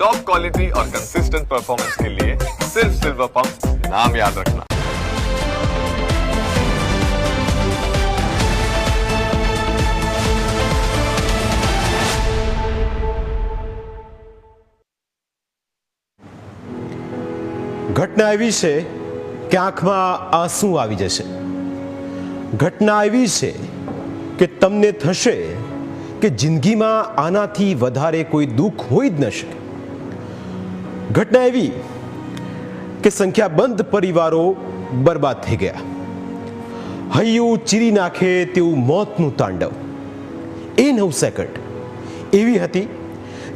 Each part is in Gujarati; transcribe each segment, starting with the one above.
टॉप क्वालिटी और कंसिस्टेंट परफॉर्मेंस के लिए सिर्फ सिल्वर पंप नाम याद रखना। ઘટના એવી છે કે આંખમાં આંસુ આવી જશે. ઘટના એવી છે કે તમને થશે કે જિંદગીમાં આનાથી વધારે કોઈ દુઃખ હોઈ જ ન શકે. ઘટના એવી કે સંખ્યાબંધ પરિવારો બરબાદ થઈ ગયા. હૈયું ચીરી નાખે તેવું મોતનું તાંડવ. એ 9 સેકન્ડ એવી હતી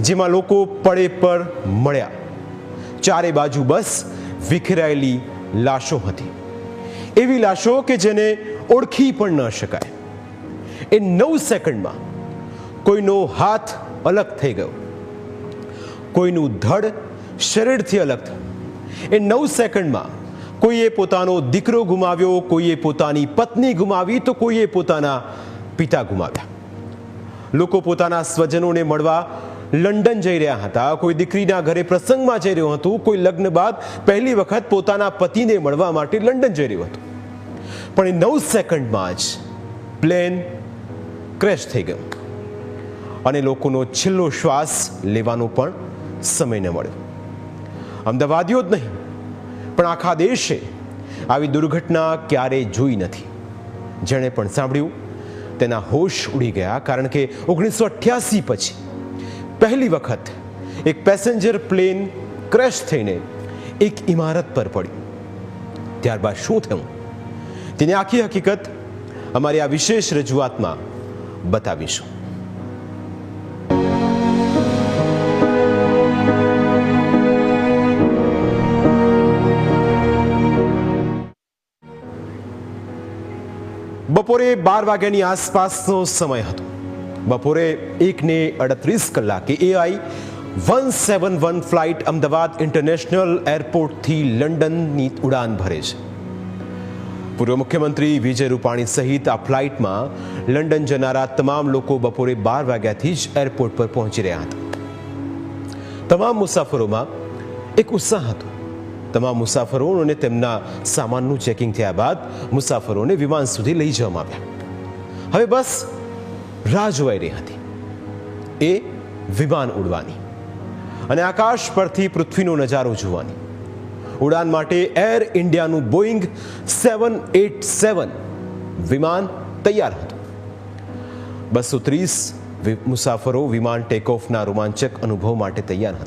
જેમાં લોકો પડે પર મળ્યા. ચારે બાજુ બસ વિખેરાયેલી લાશો હતી. એવી લાશો કે જેને ઓળખી પણ ન શકાય. એ 9 સેકન્ડમાં કોઈનો હાથ અલગ થઈ ગયો, કોઈનું ધડ શરીરથી અલગ થયું. એ 9 સેકન્ડમાં કોઈએ પોતાનો દીકરો ગુમાવ્યો, કોઈએ પોતાની પત્ની ગુમાવી, તો કોઈએ પોતાના પિતા ગુમાવ્યા. લોકો પોતાના સ્વજનોને મળવા લંડન જઈ રહ્યા હતા, કોઈ દીકરીના ઘરે પ્રસંગમાં જઈ રહ્યું હતું, કોઈ લગ્ન બાદ પહેલી વખત પોતાના પતિને મળવા માટે લંડન જઈ રહ્યું હતું. પણ એ 9 સેકન્ડમાં જ પ્લેન ક્રેશ થઈ ગયું અને લોકોનો છેલ્લો શ્વાસ લેવાનો પણ સમય ન મળ્યો. અમદાવાદીઓ જ નહીં પણ આખા દેશે આવી દુર્ઘટના ક્યારેય જોઈ નથી. જેણે પણ સાંભળ્યું તેના હોશ ઉડી ગયા, કારણ કે 1988 પછી પહેલી વખત એક પેસેન્જર પ્લેન ક્રેશ થઈને એક ઇમારત પર પડ્યું. ત્યારબાદ શું થયું તેની આખી હકીકત અમારી આ વિશેષ રજૂઆતમાં બતાવીશું. બપોરે 12 વાગ્યાની આસપાસનો સમય હતો. બપોરે 1:38 કલાકે AI 171 ફ્લાઇટ અમદાવાદ ઇન્ટરનેશનલ એરપોર્ટથી લંડનની ઉડાન ભરે છે. પૂર્વ મુખ્યમંત્રી વિજય રૂપાણી સહિત આ ફ્લાઇટમાં લંડન જનારા તમામ લોકો બપોરે 12 વાગ્યાથી જ એરપોર્ટ પર પહોંચી રહ્યા હતા. તમામ મુસાફરોમાં એક ઉત્સાહ હતો. તમામ મુસાફરોને તેમના સામાનનું ચેકિંગ થયા બાદ મુસાફરોને વિમાન સુધી લઈ જવામાં આવ્યા. હવે બસ રાહ જોવાઈ રહી હતી, એ વિમાન ઉડવાની અને આકાશ પરથી પૃથ્વીનો નજારો જોવાની. ઉડાન માટે એર ઇન્ડિયાનું બોઈંગ 787 વિમાન તૈયાર હતું. 230 મુસાફરો વિમાન ટેકઓફના રોમાંચક અનુભવ માટે તૈયાર હતા.